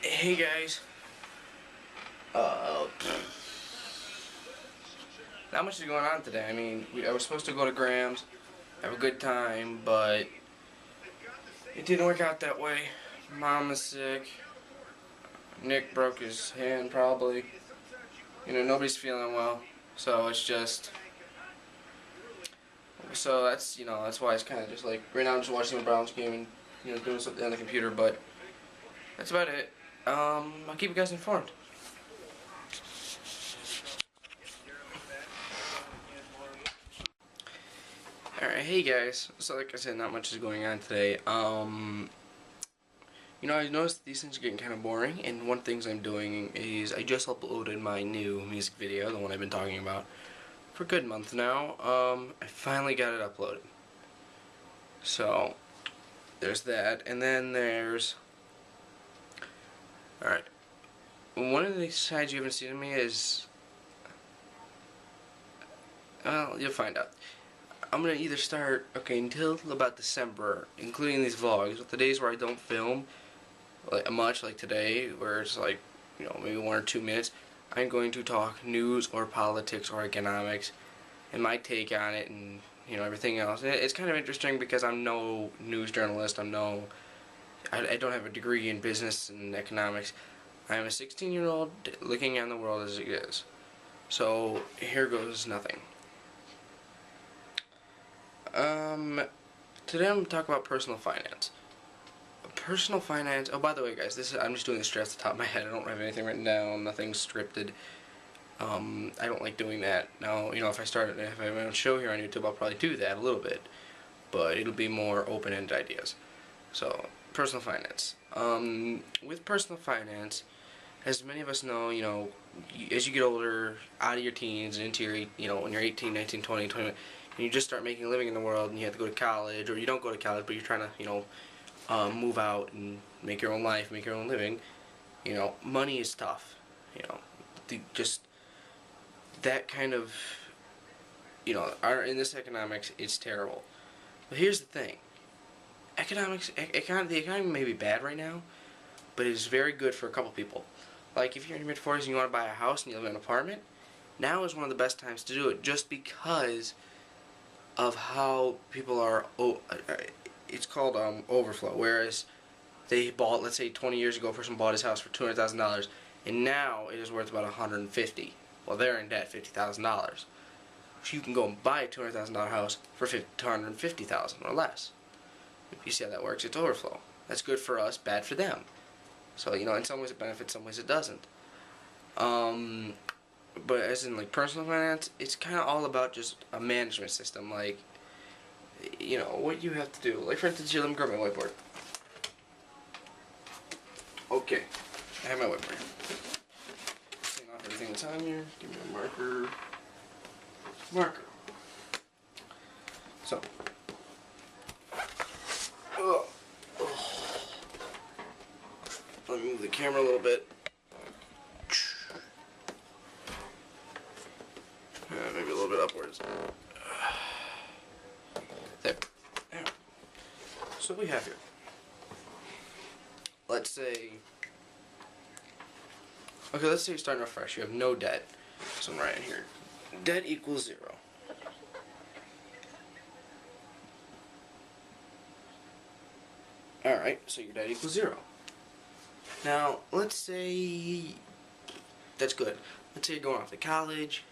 Hey guys. Uh, Not much is going on today. I mean, I was supposed to go to Graham's, have a good time, but it didn't work out that way. Mom is sick. Nick broke his hand probably. Nobody's feeling well. So it's just, so that's why it's kind of just like, right now I'm just watching the Browns game and, doing something on the computer, but that's about it. I'll keep you guys informed. Alright, hey guys. So like I said, not much is going on today. I noticed these things are getting kind of boring, and one of the things I'm doing is I just uploaded my new music video, the one I've been talking about, for a good month now. I finally got it uploaded. So, there's that, and then there's... Alright. One of the sides you haven't seen of me is... Well, you'll find out. I'm going to either start, until about December, including these vlogs, with the days where I don't film much, like today, where it's like, maybe 1 or 2 minutes, I'm going to talk news or politics or economics and my take on it and, everything else. And it's kind of interesting because I'm no news journalist, I don't have a degree in business and economics. I'm a 16-year-old looking at the world as it is. So, here goes nothing. Today I'm going to talk about personal finance. Personal finance, oh by the way guys, I'm just doing this straight off the top of my head. I don't have anything written down, nothing scripted. I don't like doing that. Now, if I have my own show here on YouTube, I'll probably do that a little bit. But it'll be more open-ended ideas. So, personal finance. With personal finance, as many of us know, as you get older, out of your teens and into your, when you're 18, 19, 20, 21, and you just start making a living in the world and you have to go to college, or you don't go to college, but you're trying to, move out and make your own life, make your own living, money is tough. Just that kind of, in this economics, it's terrible. But here's the thing. The economy may be bad right now, but it is very good for a couple people. Like, if you're in your mid-40s and you want to buy a house and you live in an apartment, now is one of the best times to do it, just because of how people are, it's called overflow, whereas they bought, let's say 20 years ago, a person bought his house for $200,000, and now it is worth about $150,000. Well, they're in debt $50,000. So you can go and buy a $200,000 house for $250,000 or less. If you see how that works, it's overflow. That's good for us, bad for them. So, in some ways it benefits, some ways it doesn't. But as in, like, personal finance, it's kind of all about just a management system. Like, what you have to do. Like, for instance, here, let me grab my whiteboard. Okay, I have my whiteboard. Clean off everything that's on here. Give me a marker. So, let me move the camera a little bit. Maybe a little bit upwards. There. So we have here. Let's say you're starting off fresh. You have no debt. So I'm writing here. Debt equals 0. Alright, so your debt equals 0. Now, let's say that's good. Let's say you're going off to college.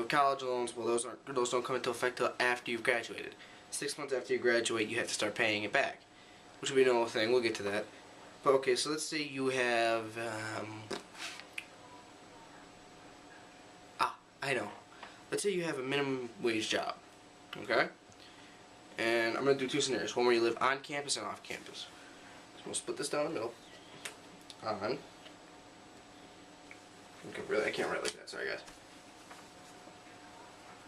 College loans, well, those don't come into effect till after you've graduated. 6 months after you graduate, you have to start paying it back, which will be no thing. We'll get to that. But okay, so let's say you have, I know. Let's say you have a minimum wage job, okay? And I'm going to do 2 scenarios. One where you live on campus and off campus. So we'll split this down the middle. On. Okay, really, I can't write like that. Sorry, guys.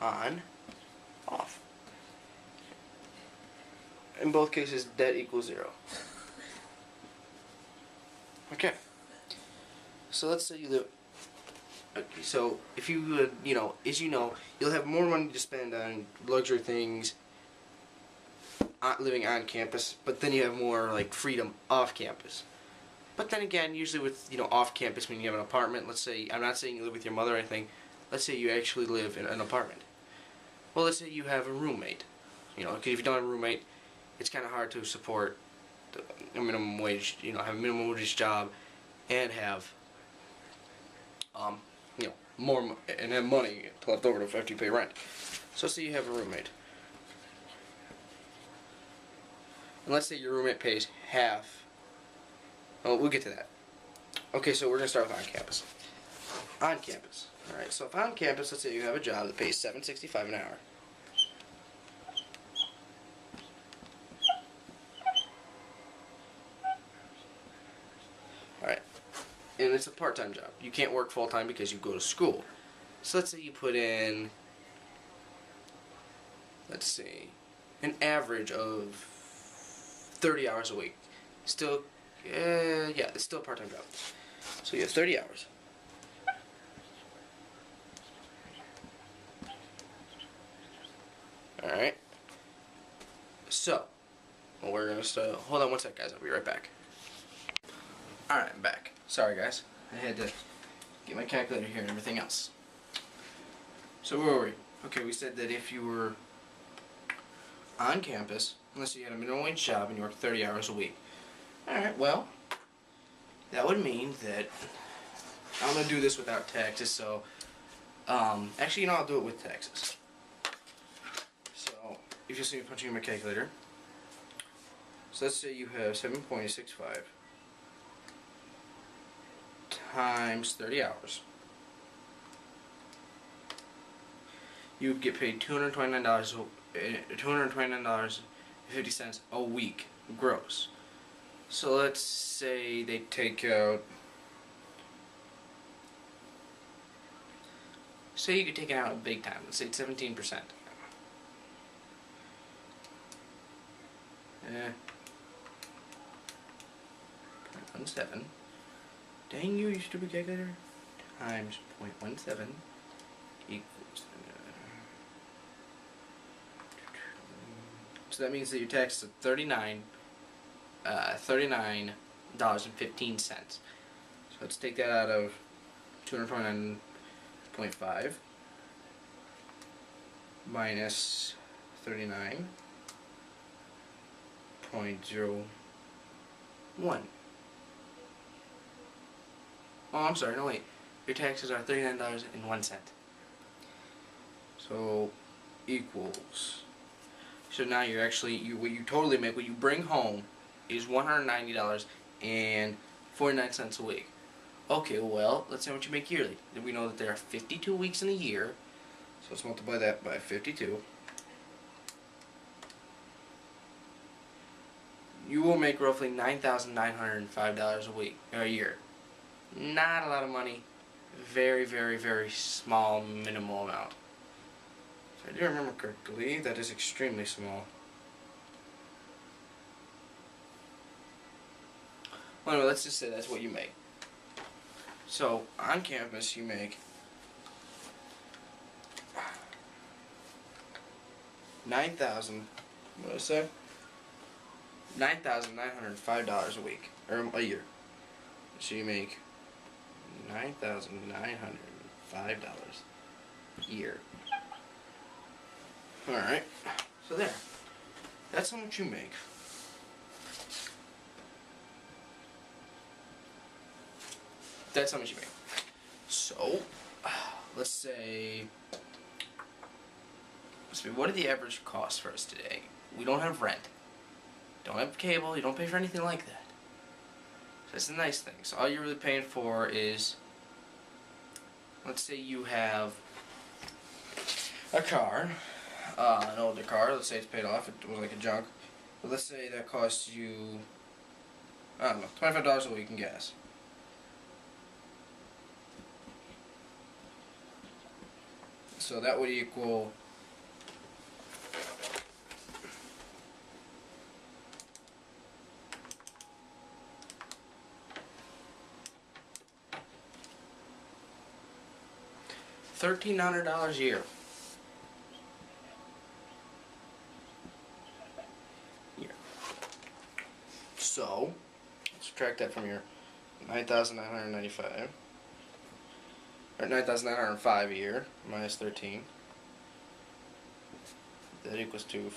On. Off. In both cases, debt equals 0. Okay. So let's say you live... Okay, so if you would, as you know, you'll have more money to spend on luxury things living on campus, but then you have more, like, freedom off campus. But then again, usually with, off campus, when you have an apartment, let's say, I'm not saying you live with your mother or anything, let's say you actually live in an apartment. Well, let's say you have a roommate. Because if you don't have a roommate, it's kind of hard to support a minimum wage, have a minimum wage job and have, more, and have money left over after you pay rent. So let's say you have a roommate. And let's say your roommate pays half. Oh, we'll get to that. Okay, so we're going to start with on campus. On campus. Alright, so if on campus, let's say you have a job that pays $7.65 an hour. Alright. And it's a part-time job. You can't work full-time because you go to school. So let's say you put in, let's see, an average of 30 hours a week. Still, yeah, it's still a part-time job. So you have 30 hours. Alright. So, we're going to start. Hold on one sec, guys. I'll be right back. Alright, I'm back. Sorry, guys. I had to get my calculator here and everything else. So, where were we? Okay, we said that if you were on campus, unless you had a minimum wage job and you worked 30 hours a week. Alright, well, that would mean that I'm going to do this without taxes, so, actually, I'll do it with taxes. So, if you see me punching in my calculator, so let's say you have 7.65 times 30 hours. You would get paid $229.50 a week gross. So let's say they take out, say you could take it out big time, let's say 17%. 0.17. Dang you stupid calculator. Times 0.17 equals. So that means that your tax is $39.15. So let's take that out of 229.5 minus 39.01. Oh, I'm sorry, no wait. Your taxes are $39.01. So equals. So now you're actually, what you totally make, what you bring home is $190.49 a week. Okay, well, let's say what you make yearly. Then we know that there are 52 weeks in a year. So let's multiply that by 52. You will make roughly $9,905 a week, or a year. Not a lot of money. Very, very, very small, minimal amount. If I do remember correctly, that is extremely small. Well, anyway, let's just say that's what you make. So, on campus, you make $9,905 a week, or a year. So you make $9,905 a year. Alright, so there. That's how much you make. That's how much you make. So, let's say, what are the average costs for us today? We don't have rent. Don't have cable. You don't pay for anything like that. So that's the nice thing. So all you're really paying for is, let's say you have a car, an older car. Let's say it's paid off. It was like a junk. But let's say that costs you, I don't know, $25 a week in gas. So that would equal $1,300 a year. So, subtract that from your $9,995. Or $9,905 a year minus 13. That equals 250.6.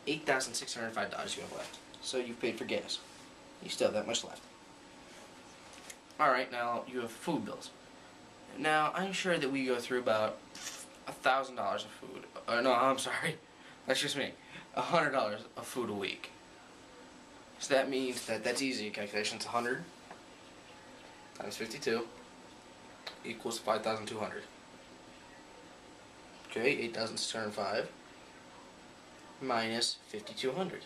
$8,605 you have left. So you've paid for gas. You still have that much left. Alright, now you have food bills. Now, I'm sure that we go through about $1,000 of food. No, I'm sorry. That's just me. $100 of food a week. So that means that's easy calculations. 100 times 52 equals 5,200. Okay, 8,605 minus 5,200.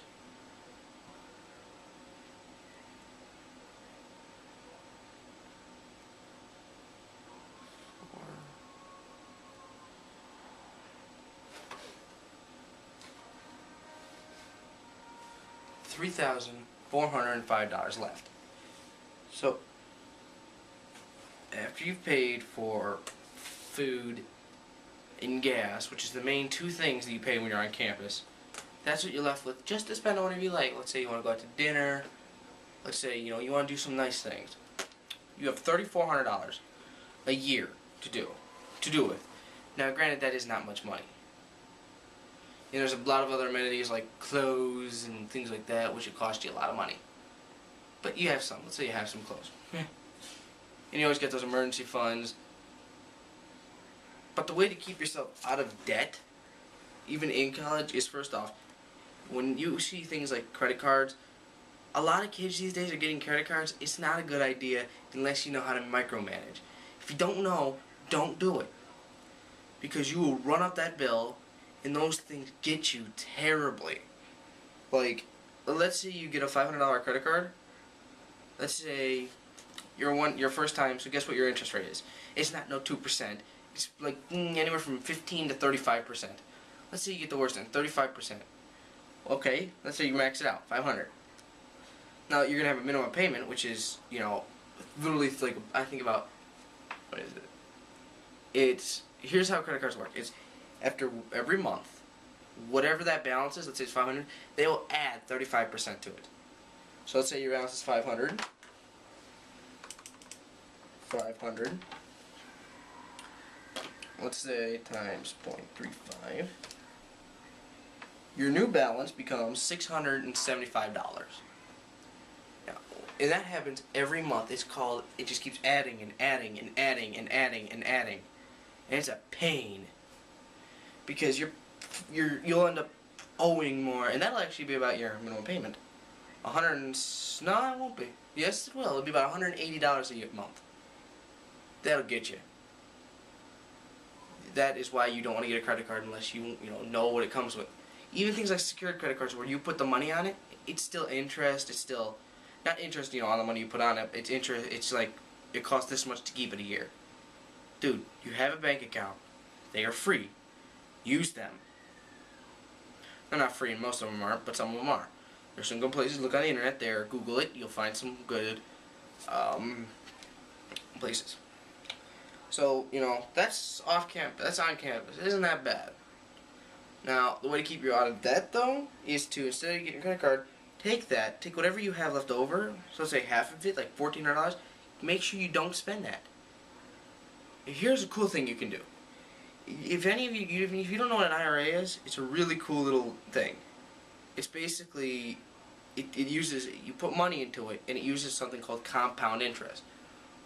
$3,405 left. So after you've paid for food and gas, which is the main two things that you pay when you're on campus, that's what you're left with just to spend on whatever you like. Let's say you want to go out to dinner. Let's say you want to do some nice things. You have $3,400 a year to do with. Now, granted, that is not much money. And there's a lot of other amenities like clothes and things like that, which would cost you a lot of money. But you have some. Let's say you have some clothes. And you always get those emergency funds. But the way to keep yourself out of debt, even in college, is first off, when you see things like credit cards, a lot of kids these days are getting credit cards. It's not a good idea unless you know how to micromanage. If you don't know, don't do it. Because you will run up that bill, and those things get you terribly. Like, let's say you get a $500 credit card. Let's say your first time, so guess what your interest rate is? It's not no 2%. It's like anywhere from 15 to 35%. Let's say you get the worst end, 35%. Okay, let's say you max it out, 500. Now you're gonna have a minimum payment, which is, literally like, I think about, what is it? Here's how credit cards work. It's after every month, whatever that balance is, let's say it's 500, they will add 35% to it. So let's say your balance is 500. 500. Let's say times 0.35. Your new balance becomes $675. Now, and that happens every month. It just keeps adding and adding and adding and adding and adding. And it's a pain. Because you'll end up owing more, and that'll actually be about your minimum payment. No, it won't be. Yes, it will. It'll be about $180 a month. That'll get you. That is why you don't want to get a credit card unless you know what it comes with. Even things like secured credit cards, where you put the money on it, it's still interest. It's still not interest, on the money you put on it. It's interest. It's like it costs this much to keep it a year. Dude, you have a bank account. They are free. Use them. They're not free, and most of them aren't, but some of them are. There's some good places. Look on the internet there. Google it. You'll find some good places. So, that's off campus. That's on campus. It isn't that bad. Now, the way to keep you out of debt, though, is to, instead of getting a credit card, take whatever you have left over, so let's say half of it, like $1,400, make sure you don't spend that. Here's a cool thing you can do. If any of you, if you don't know what an IRA is, it's a really cool little thing. It's basically, you put money into it, and it uses something called compound interest.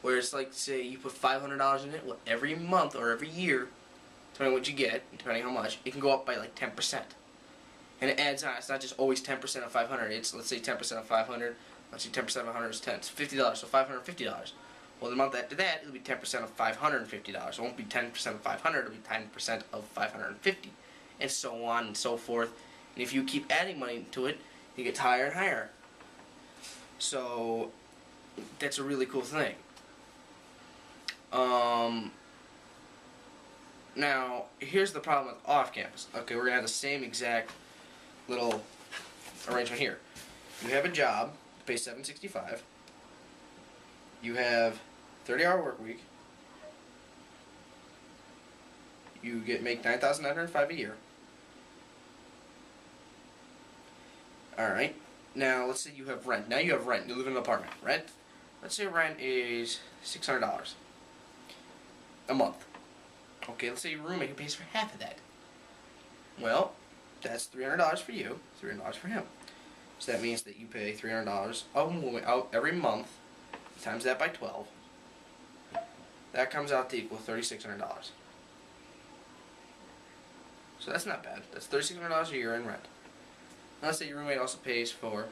Where it's like, say, you put $500 in it, well, every month or every year, depending on what you get, depending on how much, it can go up by like 10%. And it adds on. It's not just always 10% of 500. It's, let's say, 10% of 500. Let's say 10% of 100 is 10. It's $50, so $550. Well, the month after that, it'll be 10% of $550. It won't be 10% of 500. It'll be 10% of 550, and so on and so forth. And if you keep adding money to it, it gets higher and higher. So that's a really cool thing. Now, here's the problem with off-campus. Okay, we're going to have the same exact little arrangement here. You have a job, you pay $765. You have 30-hour work week. You make $9,905 a year. Alright. Now, let's say you have rent. Now you have rent. You live in an apartment. Rent. Let's say rent is $600 a month. Okay, let's say your roommate who pays for half of that. Well, that's $300 for you, $300 for him. So that means that you pay $300 out every month, times that by 12. That comes out to equal $3,600. So that's not bad. That's $3,600 a year in rent. Now let's say your roommate also pays for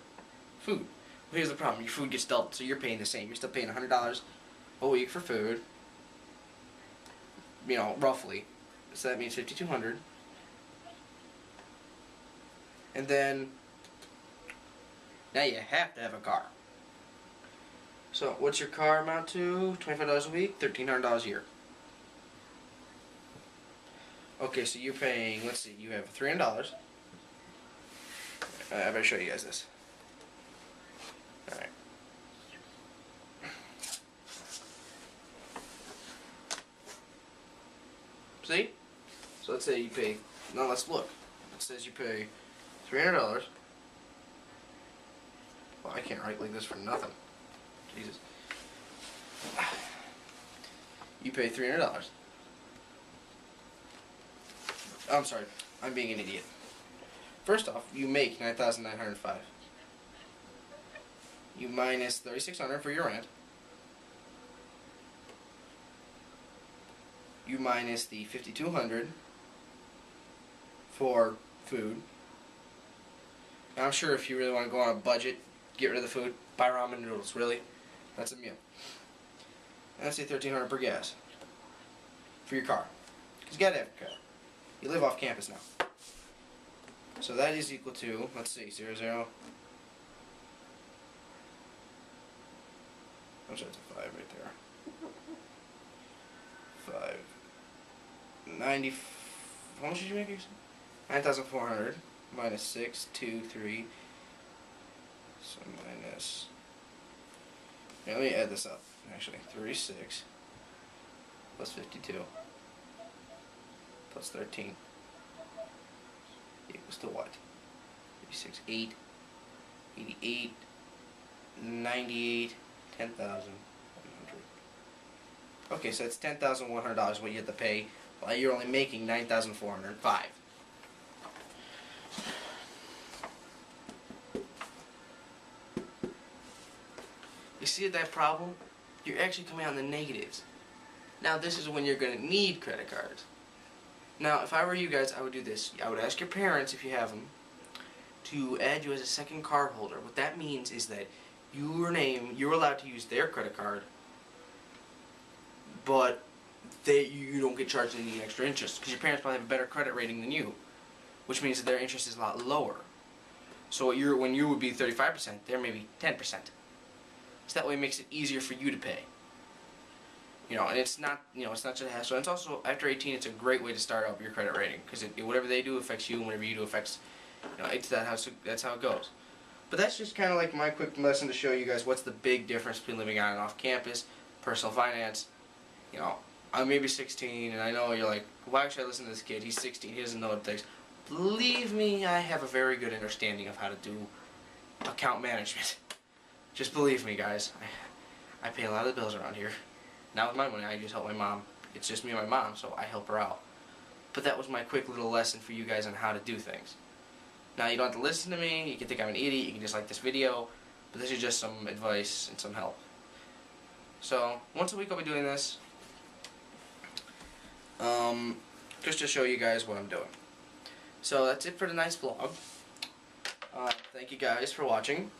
food. Well, here's the problem. Your food gets doubled, so you're paying the same. You're still paying $100 a week for food. You know, roughly. So that means $5,200. And then now you have to have a car. So what's your car amount to? $25 a week, $1,300 a year. Okay, so you're paying, let's see, you have $300. I better show you guys this. Alright. See? So let's say you pay, now let's look. It says you pay $300. Well, I can't write like this for nothing. Jesus. You pay $300. I'm sorry, I'm being an idiot. First off, you make $9,905. You minus $3,600 for your rent. You minus the $5,200 for food. And I'm sure if you really want to go on a budget, get rid of the food, buy ramen noodles. Really, that's a meal. And let's say $1,300 per gas for your car, because you gotta have a car. You live off campus now. So that is equal to, let's see, 0. I'm sorry, it's a 5 right there. 590. How much did you make? 9,400 minus 6, 2, 3. So minus. Yeah, let me add this up. Actually, 36 plus 52 plus 13 equals to what? 36, 8, 88, 98, 10,100. Okay, so it's $10,100 what you have to pay while you're only making $9,405. You see that problem? You're actually coming out in the negatives. Now this is when you're going to need credit cards. Now if I were you guys, I would do this. I would ask your parents, if you have them, to add you as a second card holder. What that means is that you're allowed to use their credit card, but you don't get charged any extra interest, because your parents probably have a better credit rating than you, which means that their interest is a lot lower. So when you would be 35%, they're maybe 10%. So that way it makes it easier for you to pay. You know, and it's not just a hassle. And it's also, after 18, it's a great way to start up your credit rating, because whatever they do affects you, and whatever you do affects, that's how it goes. But that's just kind of like my quick lesson to show you guys what's the big difference between living on and off campus, personal finance. You know, I'm maybe 16, and I know you're like, why should I listen to this kid? He's 16, he doesn't know what it takes. Believe me, I have a very good understanding of how to do account management. Just believe me, guys. I pay a lot of the bills around here. Not with my money, I just help my mom. It's just me and my mom, so I help her out. But that was my quick little lesson for you guys on how to do things. Now, you don't have to listen to me. You can think I'm an idiot. You can just like this video. But this is just some advice and some help. So, once a week I'll be doing this. Just to show you guys what I'm doing. So, that's it for tonight's vlog. Thank you guys for watching.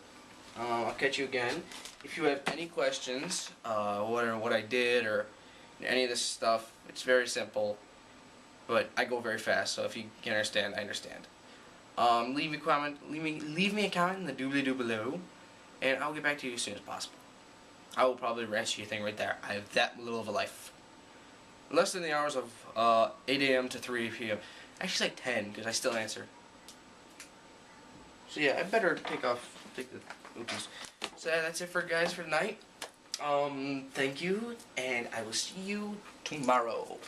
I'll catch you again. If you have any questions, what I did, or any of this stuff, it's very simple, but I go very fast, so if you can understand, I understand. Leave me a comment, leave me a comment in the doobly-doo below, and I'll get back to you as soon as possible. I will probably answer your thing right there. I have that little of a life. Less than the hours of 8 a.m. to 3 p.m. Actually, like 10, because I still answer. So yeah, I better take the oops. So that's it for guys for tonight. Thank you, and I will see you tomorrow.